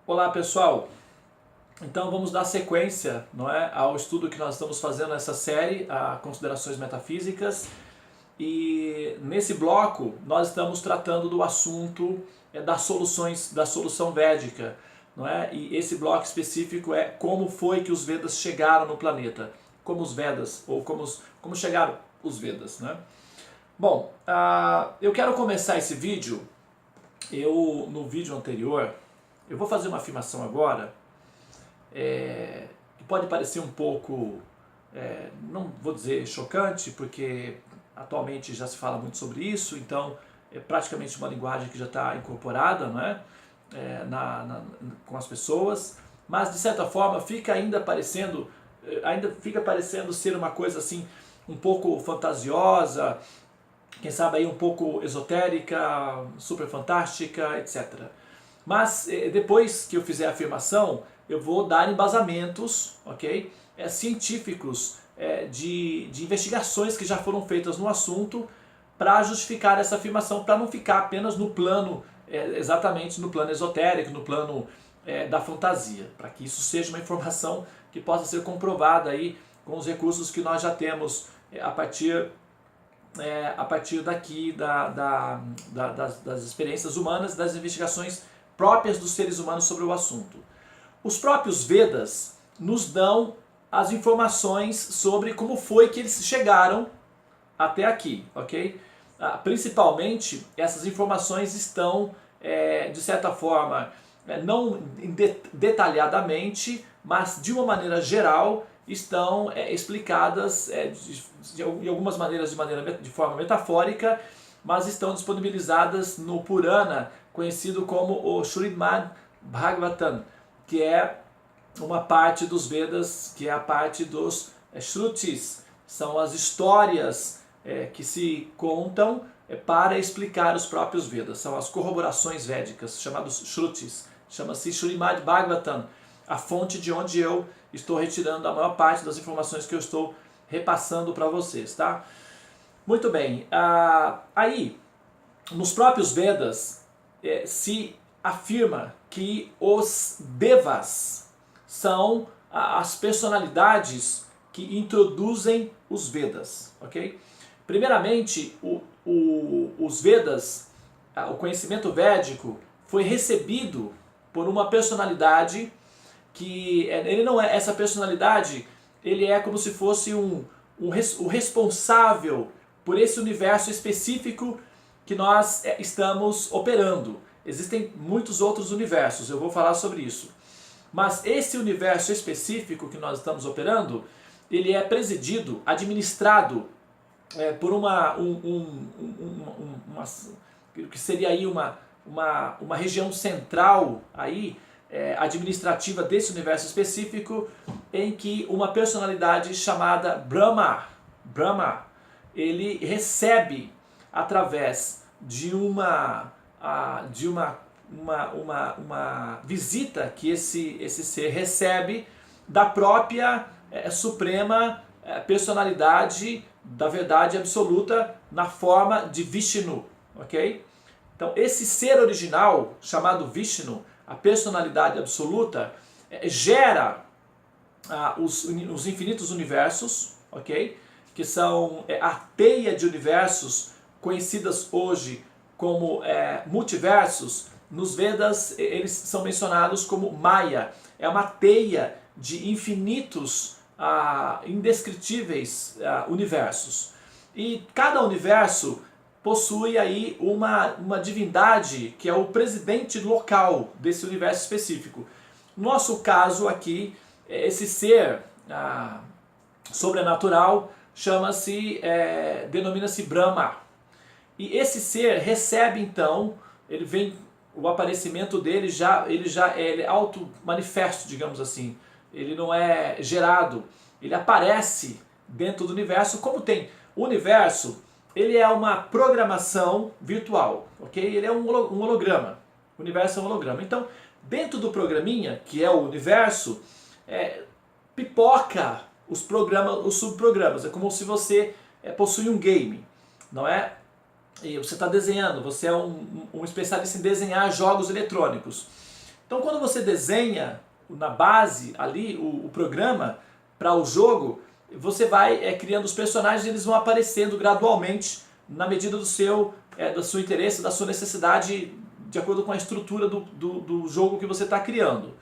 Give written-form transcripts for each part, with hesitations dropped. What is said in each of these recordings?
Olá pessoal, então vamos dar sequência, não é, ao estudo que nós estamos fazendo nessa série, a Considerações Metafísicas, e nesse bloco nós estamos tratando do assunto da solução védica, não é? E esse bloco específico é como foi que os Vedas chegaram no planeta, como os Vedas, ou como chegaram os Vedas, né? Bom, eu quero começar esse vídeo, no vídeo anterior, eu vou fazer uma afirmação agora, que pode parecer um pouco, não vou dizer chocante, porque atualmente já se fala muito sobre isso, então é praticamente uma linguagem que já está incorporada, não é? Com as pessoas, mas de certa forma fica parecendo ser uma coisa assim um pouco fantasiosa, quem sabe aí um pouco esotérica, super fantástica, etc. Mas depois que eu fizer a afirmação, eu vou dar embasamentos, ok? Científicos de investigações que já foram feitas no assunto para justificar essa afirmação, para não ficar apenas no plano, exatamente no plano esotérico, no plano da fantasia, para que isso seja uma informação que possa ser comprovada aí com os recursos que nós já temos a partir daqui das experiências humanas, das investigações próprias dos seres humanos sobre o assunto. Os próprios Vedas nos dão as informações sobre como foi que eles chegaram até aqui, ok? Principalmente, essas informações estão, de certa forma, não detalhadamente, mas de uma maneira geral, estão explicadas de algumas maneiras de forma metafórica, mas estão disponibilizadas no Purana, conhecido como o Srimad Bhagavatam, que é uma parte dos Vedas, que é a parte dos Shrutis, são as histórias que se contam para explicar os próprios Vedas, são as corroborações védicas, chamados Shrutis, chama-se Srimad Bhagavatam, a fonte de onde eu estou retirando a maior parte das informações que eu estou repassando para vocês, tá? Muito bem, aí nos próprios Vedas se afirma que os Devas são as personalidades que introduzem os Vedas, ok? Primeiramente, os Vedas, o conhecimento védico, foi recebido por uma personalidade que ele não é essa personalidade, ele é como se fosse o responsável por esse universo específico que nós estamos operando. Existem muitos outros universos, eu vou falar sobre isso. Mas esse universo específico que nós estamos operando, ele é presidido, administrado por que seria aí uma região central aí, administrativa desse universo específico, em que uma personalidade chamada Brahma, ele recebe através de uma visita que esse ser recebe da própria suprema personalidade da verdade absoluta na forma de Vishnu, ok? Então esse ser original chamado Vishnu, a personalidade absoluta, gera os infinitos universos, ok? Que são a teia de universos conhecidas hoje como multiversos. Nos Vedas eles são mencionados como Maya, é uma teia de infinitos, indescritíveis universos. E cada universo possui aí uma divindade que é o presidente local desse universo específico. No nosso caso aqui, esse ser sobrenatural denomina-se Brahma. E esse ser recebe então, o aparecimento dele ele é auto-manifesto, digamos assim. Ele não é gerado, ele aparece dentro do universo. Como tem o universo, ele é uma programação virtual, ok? Ele é um holograma, o universo é um holograma. Então, dentro do programinha, que é o universo, pipoca os subprogramas. É como se você possui um game, não é? E você está desenhando, você é um especialista em desenhar jogos eletrônicos. Então quando você desenha na base ali o programa para o jogo, você vai criando os personagens e eles vão aparecendo gradualmente na medida do seu interesse, da sua necessidade, de acordo com a estrutura do jogo que você está criando.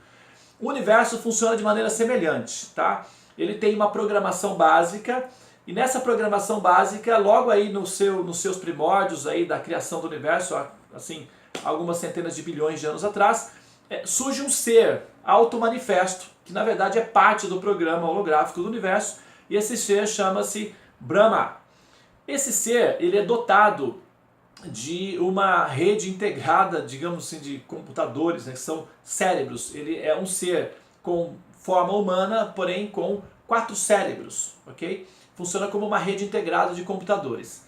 O universo funciona de maneira semelhante, tá? Ele tem uma programação básica, e nessa programação básica, logo aí nos seus primórdios aí da criação do universo, assim, algumas centenas de bilhões de anos atrás, surge um ser auto-manifesto, que na verdade é parte do programa holográfico do universo, e esse ser chama-se Brahma. Esse ser, ele é dotado de uma rede integrada, digamos assim, de computadores, né, que são cérebros. Ele é um ser com forma humana, porém com 4 cérebros, ok? Funciona como uma rede integrada de computadores.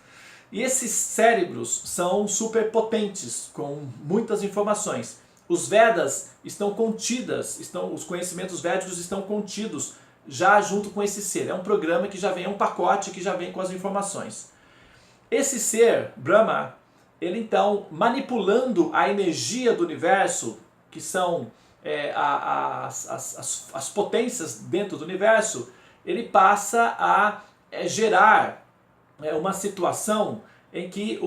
E esses cérebros são superpotentes, com muitas informações. Os Vedas estão contidas, os conhecimentos védicos estão contidos já junto com esse ser. É um programa que já vem, é um pacote que já vem com as informações. Esse ser, Brahma, ele então, manipulando a energia do universo, que são as potências dentro do universo, ele passa a gerar uma situação em que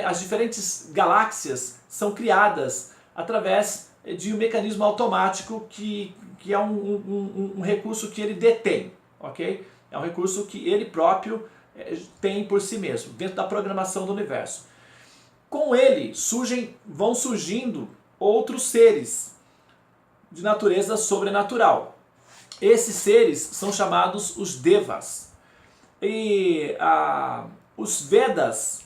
as diferentes galáxias são criadas através de um mecanismo automático que é um recurso que ele detém, ok? É um recurso que ele próprio tem por si mesmo, dentro da programação do universo. Com ele vão surgindo outros seres de natureza sobrenatural. Esses seres são chamados os Devas. E os Vedas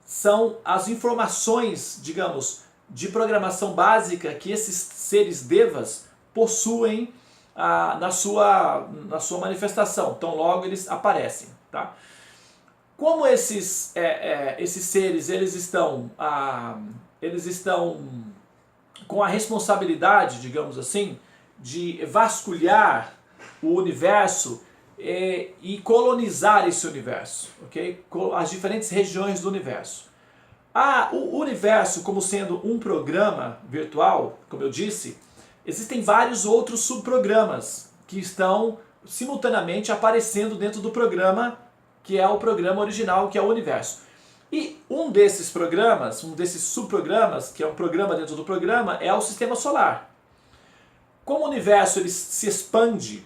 são as informações, digamos, de programação básica que esses seres Devas possuem na sua manifestação. Então logo eles aparecem, tá? Como esses seres eles estão com a responsabilidade, digamos assim, de vasculhar o universo e colonizar esse universo, ok? As diferentes regiões do universo. O universo, como sendo um programa virtual, como eu disse, existem vários outros subprogramas que estão simultaneamente aparecendo dentro do programa, que é o programa original, que é o universo. E um desses programas, um desses subprogramas, que é um programa dentro do programa, é o sistema solar. Como o universo ele se expande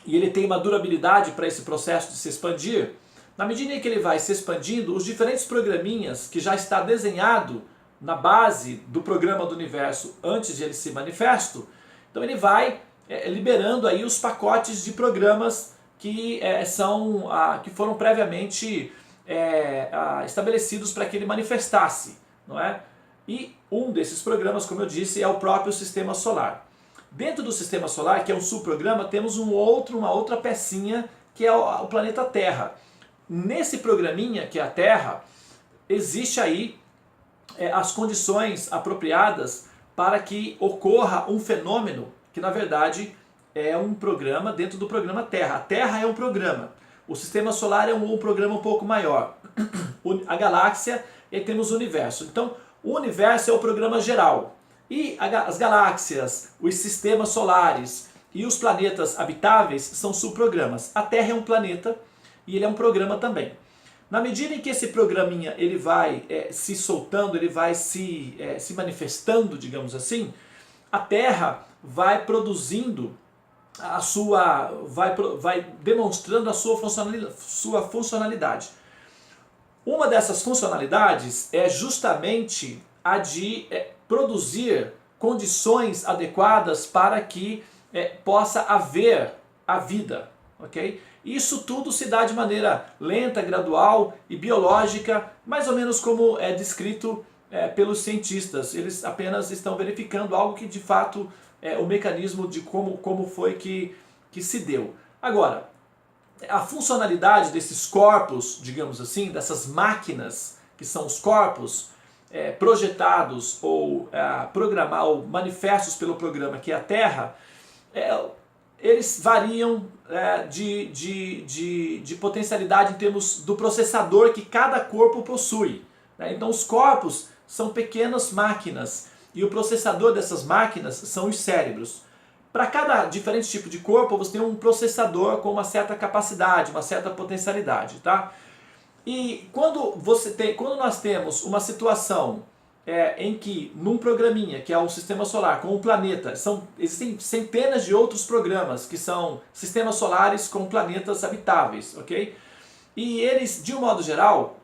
e ele tem uma durabilidade para esse processo de se expandir, na medida em que ele vai se expandindo, os diferentes programinhas que já está desenhado na base do programa do universo antes de ele ser manifesto, então ele vai liberando aí os pacotes de programas que foram previamente estabelecidos para que ele manifestasse, não é? E um desses programas, como eu disse, é o próprio sistema solar. Dentro do sistema solar, que é um subprograma, temos uma outra pecinha, que é o planeta Terra. Nesse programinha, que é a Terra, existe aí as condições apropriadas para que ocorra um fenômeno que, na verdade, é um programa dentro do programa Terra. A Terra é um programa. O sistema solar é um programa um pouco maior. A galáxia, e temos o universo. Então, o universo é o programa geral. E as galáxias, os sistemas solares e os planetas habitáveis são subprogramas. A Terra é um planeta e ele é um programa também. Na medida em que esse programinha ele vai se soltando, ele vai se manifestando, digamos assim, a Terra vai produzindo vai demonstrando a sua funcionalidade. Uma dessas funcionalidades é justamente a de produzir condições adequadas para que possa haver a vida, ok? Isso tudo se dá de maneira lenta, gradual e biológica, mais ou menos como é descrito pelos cientistas. Eles apenas estão verificando algo que de fato o mecanismo de como foi que se deu. Agora, a funcionalidade desses corpos, digamos assim, dessas máquinas, que são os corpos projetados ou ou manifestos pelo programa que é a Terra, eles variam de potencialidade em termos do processador que cada corpo possui, né? Então os corpos são pequenas máquinas e o processador dessas máquinas são os cérebros. Para cada diferente tipo de corpo, você tem um processador com uma certa capacidade, uma certa potencialidade, tá? E quando nós temos uma situação em que num programinha, que é o sistema solar, com um planeta, existem centenas de outros programas que são sistemas solares com planetas habitáveis, ok? E eles, de um modo geral,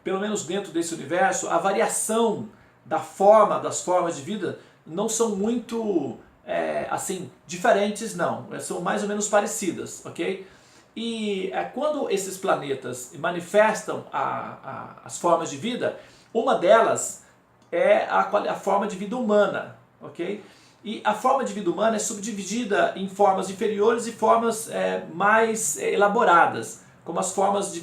pelo menos dentro desse universo, a variação das formas de vida não são muito assim, diferentes não, são mais ou menos parecidas, ok? E quando esses planetas manifestam as formas de vida, uma delas é a forma de vida humana, ok? E a forma de vida humana é subdividida em formas inferiores e formas mais elaboradas, como as formas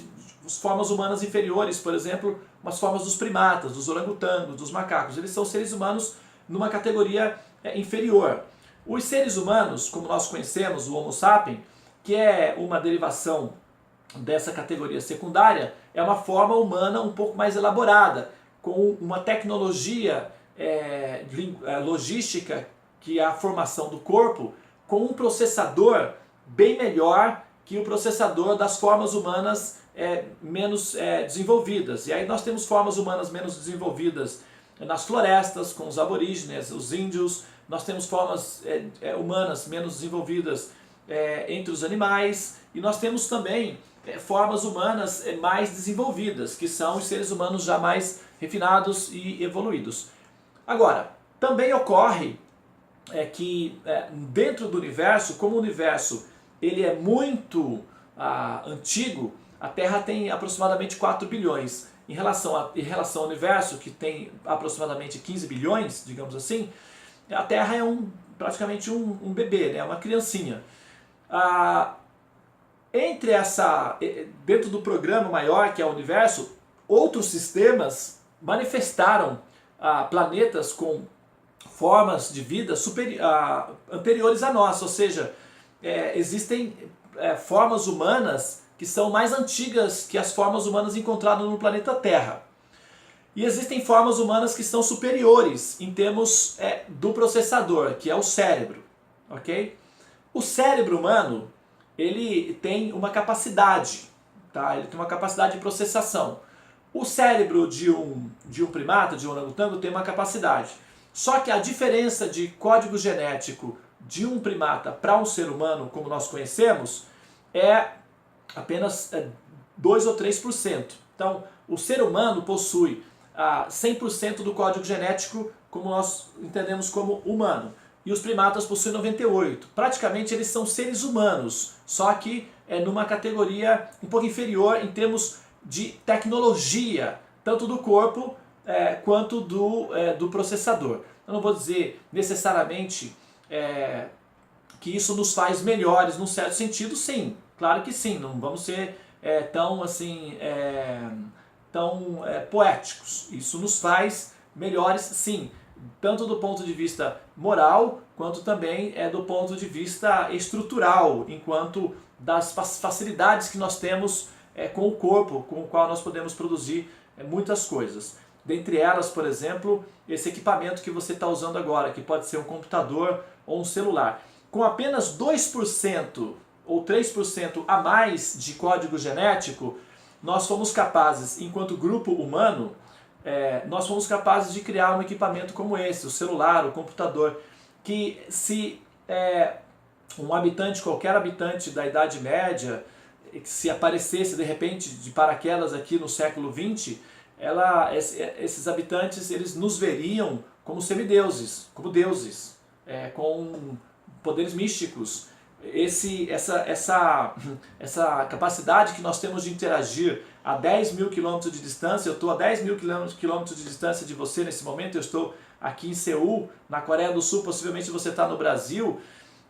humanas inferiores, por exemplo, as formas dos primatas, dos orangotangos, dos macacos. Eles são seres humanos numa categoria inferior. Os seres humanos, como nós conhecemos, o Homo sapiens, que é uma derivação dessa categoria secundária, é uma forma humana um pouco mais elaborada, com uma tecnologia logística, que é a formação do corpo, com um processador bem melhor que o processador das formas humanas menos desenvolvidas. E aí nós temos formas humanas menos desenvolvidas nas florestas, com os aborígenes, os índios. Nós temos formas humanas menos desenvolvidas entre os animais, e nós temos também formas humanas mais desenvolvidas, que são os seres humanos já mais refinados e evoluídos. Agora, também ocorre que dentro do universo, como o universo ele é muito antigo, a Terra tem aproximadamente 4 bilhões. Em relação ao universo, que tem aproximadamente 15 bilhões, digamos assim, a Terra é praticamente um bebê, né? Uma criancinha. Dentro do programa maior, que é o universo, outros sistemas manifestaram planetas com formas de vida anteriores a nós, ou seja, existem formas humanas que são mais antigas que as formas humanas encontradas no planeta Terra. E existem formas humanas que são superiores em termos do processador, que é o cérebro, ok? O cérebro humano, ele tem uma capacidade, tá? Ele tem uma capacidade de processação. O cérebro de um primata, de um orangotango, tem uma capacidade. Só que a diferença de código genético de um primata para um ser humano, como nós conhecemos, é apenas 2 ou 3%. Então, o ser humano possui 100% do código genético, como nós entendemos como humano. E os primatas possuem 98%. Praticamente eles são seres humanos, só que numa categoria um pouco inferior em termos de tecnologia, tanto do corpo quanto do processador. Eu não vou dizer necessariamente que isso nos faz melhores num certo sentido, sim. Claro que sim, não vamos ser tão assim, poéticos. Isso nos faz melhores, sim, tanto do ponto de vista moral, quanto também do ponto de vista estrutural, enquanto das facilidades que nós temos com o corpo, com o qual nós podemos produzir muitas coisas. Dentre elas, por exemplo, esse equipamento que você está usando agora, que pode ser um computador ou um celular. Com apenas 2% ou 3% a mais de código genético, nós fomos capazes, enquanto grupo humano, nós fomos capazes de criar um equipamento como esse, o celular, o computador, que se qualquer habitante da Idade Média, se aparecesse de repente de paraquedas aqui no século XX, esses habitantes eles nos veriam como semideuses, como deuses, com poderes místicos. Essa capacidade que nós temos de interagir a 10 mil quilômetros de distância, eu estou a 10 mil quilômetros de distância de você nesse momento, eu estou aqui em Seul, na Coreia do Sul, possivelmente você está no Brasil,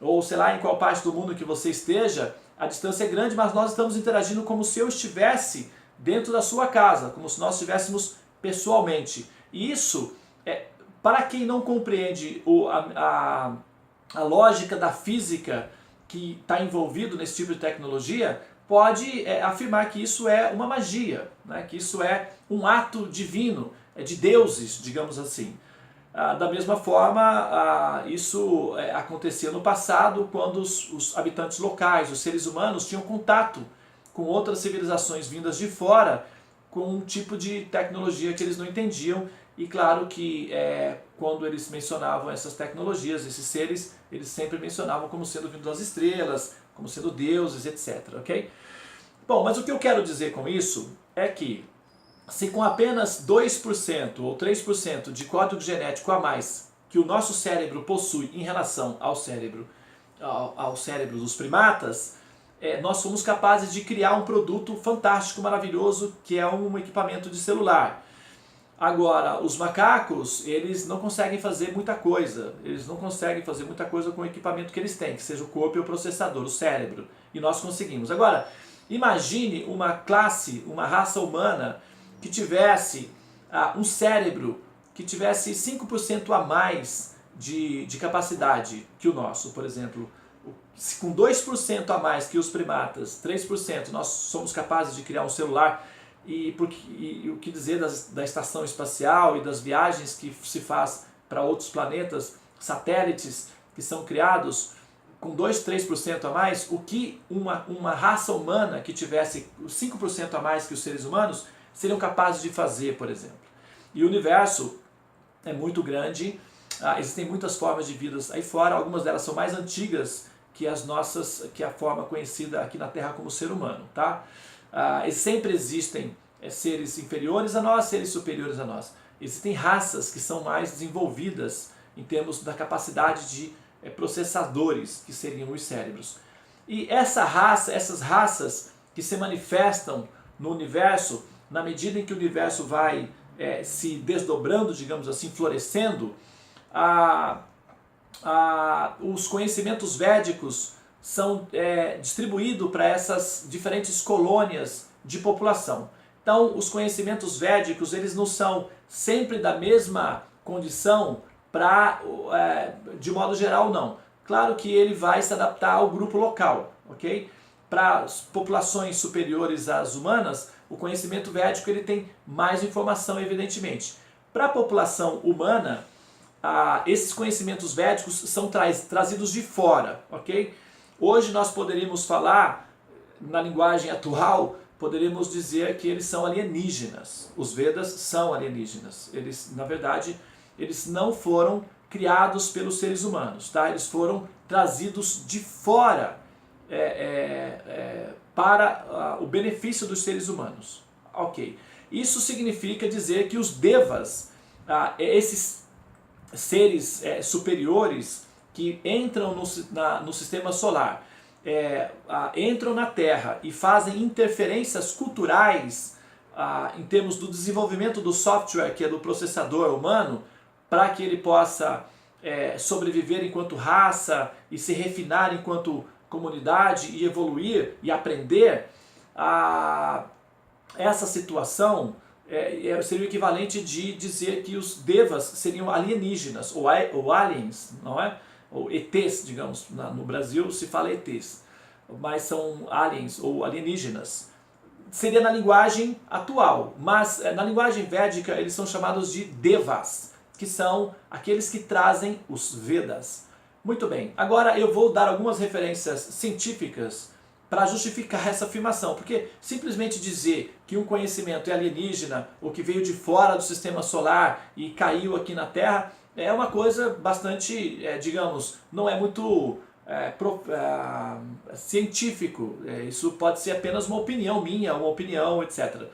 ou sei lá em qual parte do mundo que você esteja, a distância é grande, mas nós estamos interagindo como se eu estivesse dentro da sua casa, como se nós estivéssemos pessoalmente. E isso, para quem não compreende a lógica da física que está envolvido nesse tipo de tecnologia, pode afirmar que isso é uma magia, né? Que isso é um ato divino, de deuses, digamos assim. Da mesma forma, isso acontecia no passado, quando os habitantes locais, os seres humanos, tinham contato com outras civilizações vindas de fora, com um tipo de tecnologia que eles não entendiam. E claro que quando eles mencionavam essas tecnologias, esses seres, eles sempre mencionavam como sendo vindo das estrelas, como sendo deuses, etc. Ok? Bom, mas o que eu quero dizer com isso é que se com apenas 2% ou 3% de código genético a mais que o nosso cérebro possui em relação ao cérebro dos primatas, nós somos capazes de criar um produto fantástico, maravilhoso, que é um equipamento de celular. Agora, os macacos, eles não conseguem fazer muita coisa. Eles não conseguem fazer muita coisa com o equipamento que eles têm, que seja o corpo e o processador, o cérebro. E nós conseguimos. Agora, imagine uma classe, uma raça humana que tivesse um cérebro que tivesse 5% a mais de capacidade que o nosso. Por exemplo, se com 2% a mais que os primatas, 3%, nós somos capazes de criar um celular. E o que dizer da estação espacial e das viagens que se faz para outros planetas, satélites que são criados com 2, 3% a mais, o que uma raça humana que tivesse 5% a mais que os seres humanos seriam capazes de fazer, por exemplo. E o universo é muito grande, existem muitas formas de vidas aí fora, algumas delas são mais antigas que as nossas, que a forma conhecida aqui na Terra como ser humano, tá? Sempre existem seres inferiores a nós, seres superiores a nós. Existem raças que são mais desenvolvidas em termos da capacidade de processadores, que seriam os cérebros. E essas raças que se manifestam no universo, na medida em que o universo vai se desdobrando, digamos assim, florescendo, os conhecimentos védicos são distribuídos para essas diferentes colônias de população. Então, os conhecimentos védicos, eles não são sempre da mesma condição de modo geral, não. Claro que ele vai se adaptar ao grupo local, ok? Para as populações superiores às humanas, o conhecimento védico ele tem mais informação, evidentemente. Para a população humana, esses conhecimentos védicos são trazidos de fora, ok? Hoje nós poderíamos falar, na linguagem atual, poderíamos dizer que eles são alienígenas. Os Vedas são alienígenas. Eles, na verdade, eles não foram criados pelos seres humanos, tá? Eles foram trazidos de fora para o benefício dos seres humanos. Ok. Isso significa dizer que os Devas, esses seres superiores que entram no sistema solar, entram na Terra e fazem interferências culturais em termos do desenvolvimento do software, que é do processador humano, para que ele possa sobreviver enquanto raça e se refinar enquanto comunidade e evoluir e aprender, essa situação seria o equivalente de dizer que os Devas seriam alienígenas, ou aliens, não é? Ou ETs, digamos, no Brasil se fala ETs, mas são aliens ou alienígenas. Seria na linguagem atual, mas na linguagem védica eles são chamados de Devas, que são aqueles que trazem os Vedas. Muito bem, agora eu vou dar algumas referências científicas para justificar essa afirmação, porque simplesmente dizer que um conhecimento é alienígena ou que veio de fora do sistema solar e caiu aqui na Terra é uma coisa bastante, digamos, não é muito científico. Isso pode ser apenas uma opinião minha, uma opinião, etc.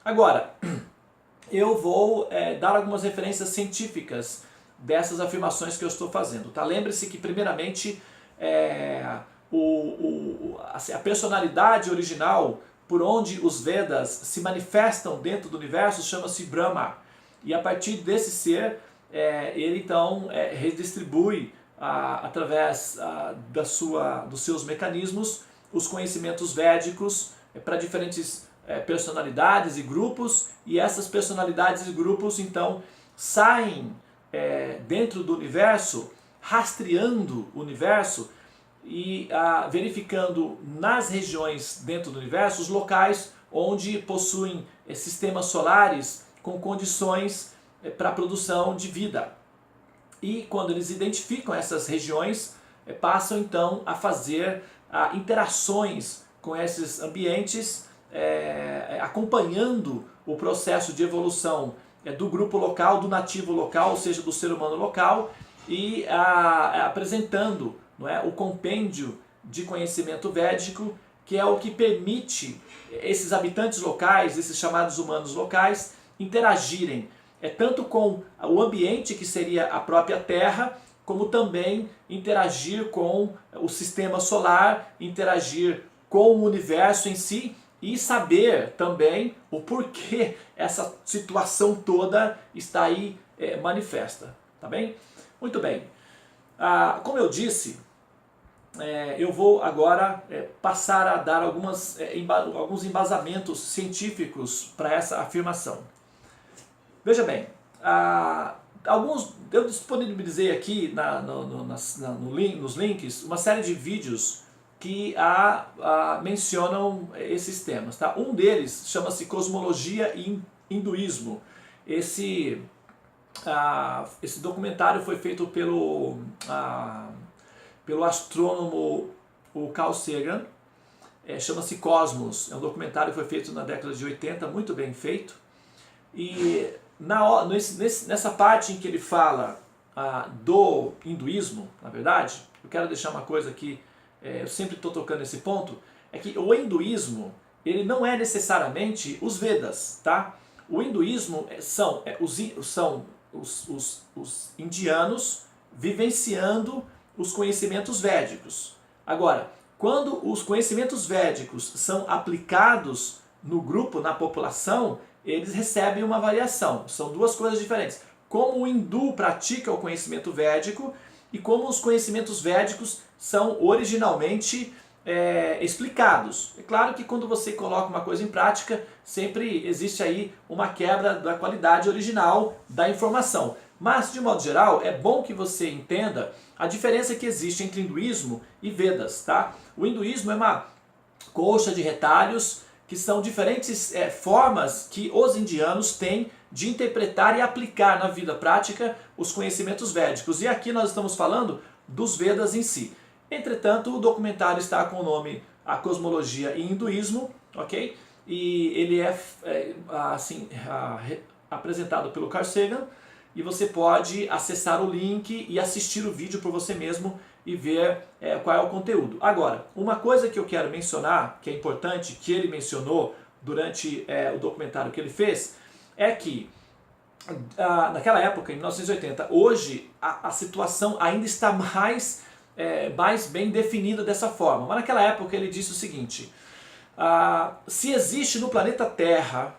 Agora, eu vou dar algumas referências científicas dessas afirmações que eu estou fazendo. Tá? Lembre-se que, primeiramente, a personalidade original por onde os Vedas se manifestam dentro do universo chama-se Brahma. E a partir desse ser, ele então redistribui através dos seus mecanismos os conhecimentos védicos para diferentes personalidades e grupos, e essas personalidades e grupos então saem dentro do universo, rastreando o universo e verificando nas regiões dentro do universo os locais onde possuem sistemas solares com condições para a produção de vida. e quando eles identificam essas regiões, passam então a fazer interações com esses ambientes, acompanhando o processo de evolução do grupo local, do nativo local, ou seja, do ser humano local, e apresentando, não é, o compêndio de conhecimento védico, que é o que permite esses habitantes locais, esses chamados humanos locais, interagirem tanto com o ambiente, que seria a própria Terra, como também interagir com o sistema solar, interagir com o universo em si e saber também o porquê essa situação toda está aí manifesta, tá bem? Muito bem. Como eu disse, eu vou agora passar a dar alguns embasamentos científicos para essa afirmação. Veja bem, eu disponibilizei aqui nos links uma série de vídeos que mencionam esses temas. Tá? Um deles chama-se Cosmologia e Hinduísmo. Esse documentário foi feito pelo astrônomo o Carl Sagan. Chama-se Cosmos. É um documentário que foi feito na década de 80, muito bem feito. E nessa parte em que ele fala do hinduísmo, na verdade, eu quero deixar uma coisa aqui, eu sempre estou tocando nesse ponto, é que o hinduísmo, ele não é necessariamente os Vedas, tá? O hinduísmo são os indianos vivenciando os conhecimentos védicos. Agora, quando os conhecimentos védicos são aplicados no grupo, na população, eles recebem uma variação. São duas coisas diferentes. Como o hindu pratica o conhecimento védico e como os conhecimentos védicos são originalmente explicados. É claro que quando você coloca uma coisa em prática, sempre existe aí uma quebra da qualidade original da informação. Mas, de modo geral, é bom que você entenda a diferença que existe entre hinduísmo e Vedas. Tá? O hinduísmo é uma colcha de retalhos que são diferentes formas que os indianos têm de interpretar e aplicar na vida prática os conhecimentos védicos. E aqui nós estamos falando dos Vedas em si. Entretanto, o documentário está com o nome A Cosmologia e Hinduísmo, ok? E ele apresentado pelo Carl Sagan, e você pode acessar o link e assistir o vídeo por você mesmo e ver qual é o conteúdo. Agora, uma coisa que eu quero mencionar, que é importante, que ele mencionou durante o documentário que ele fez, é que naquela época, em 1980, hoje a situação ainda está mais bem definida dessa forma. Mas naquela época ele disse o seguinte: se existe no planeta Terra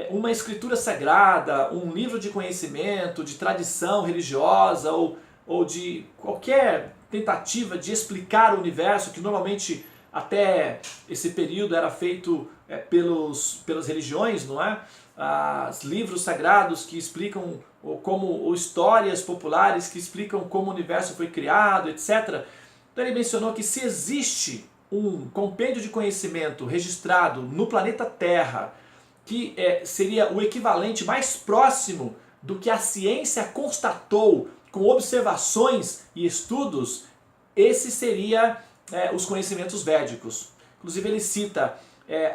uma escritura sagrada, um livro de conhecimento, de tradição religiosa ou de qualquer tentativa de explicar o universo, que normalmente até esse período era feito pelas religiões, não é? Livros sagrados que explicam ou histórias populares que explicam como o universo foi criado, etc. Então ele mencionou que se existe um compêndio de conhecimento registrado no planeta Terra, que seria o equivalente mais próximo do que a ciência constatou com observações e estudos, esse seria os conhecimentos védicos. Inclusive ele cita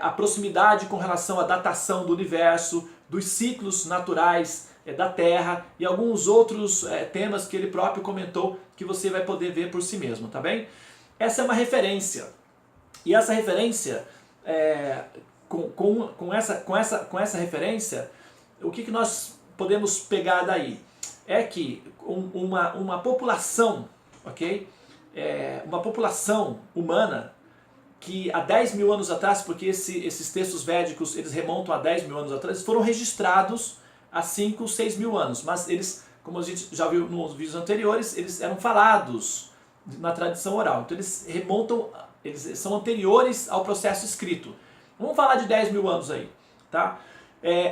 a proximidade com relação à datação do universo, dos ciclos naturais da Terra e alguns outros temas que ele próprio comentou que você vai poder ver por si mesmo, tá bem? Essa é uma referência. E essa referência, com essa referência, o que nós podemos pegar daí? É que uma população, ok? Uma população humana que há 10 mil anos atrás, porque esses textos védicos eles remontam a 10 mil anos atrás, eles foram registrados há 5, 6 mil anos, mas eles, como a gente já viu nos vídeos anteriores, eles eram falados na tradição oral, então eles são anteriores ao processo escrito. Vamos falar de 10 mil anos aí, tá?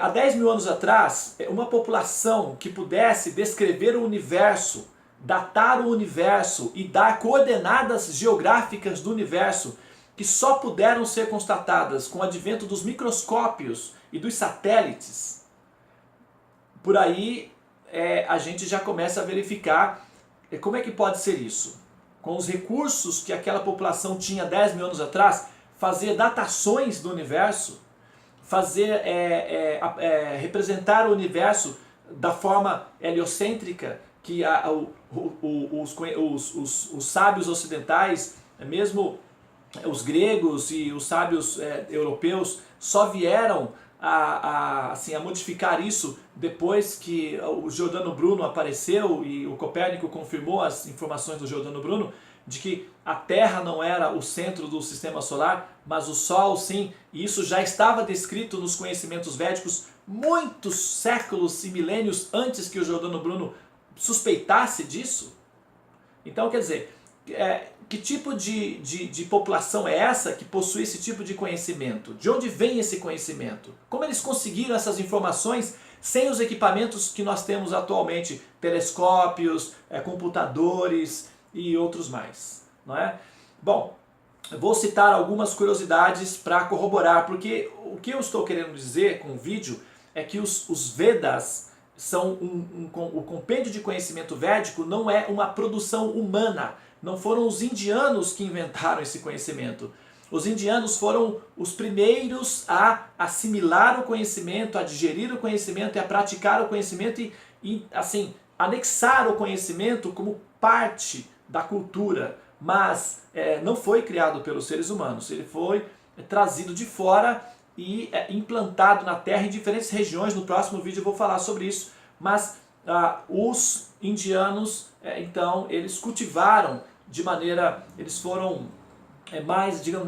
Há 10 mil anos atrás, uma população que pudesse descrever o universo, datar o universo e dar coordenadas geográficas do universo que só puderam ser constatadas com o advento dos microscópios e dos satélites, por aí a gente já começa a verificar como é que pode ser isso. Com os recursos que aquela população tinha 10 mil anos atrás, fazer datações do universo, fazer representar o universo da forma heliocêntrica que os sábios ocidentais, mesmo os gregos e os sábios europeus, só vieram assim, a modificar isso depois que o Giordano Bruno apareceu e o Copérnico confirmou as informações do Giordano Bruno de que a Terra não era o centro do sistema solar, mas o Sol sim, e isso já estava descrito nos conhecimentos védicos muitos séculos e milênios antes que o Giordano Bruno suspeitasse disso. Então, quer dizer, que tipo de população é essa que possui esse tipo de conhecimento? De onde vem esse conhecimento? Como eles conseguiram essas informações sem os equipamentos que nós temos atualmente? Telescópios, computadores e outros mais, não é? Bom, eu vou citar algumas curiosidades para corroborar, porque o que eu estou querendo dizer com o vídeo é que os Vedas são o compêndio de conhecimento védico não é uma produção humana. Não foram os indianos que inventaram esse conhecimento. Os indianos foram os primeiros a assimilar o conhecimento, a digerir o conhecimento e a praticar o conhecimento e assim, anexar o conhecimento como parte da cultura. Mas não foi criado pelos seres humanos. Ele foi trazido de fora e implantado na Terra em diferentes regiões. No próximo vídeo eu vou falar sobre isso. Mas os indianos, então, eles cultivaram de maneira, eles foram mais, digamos,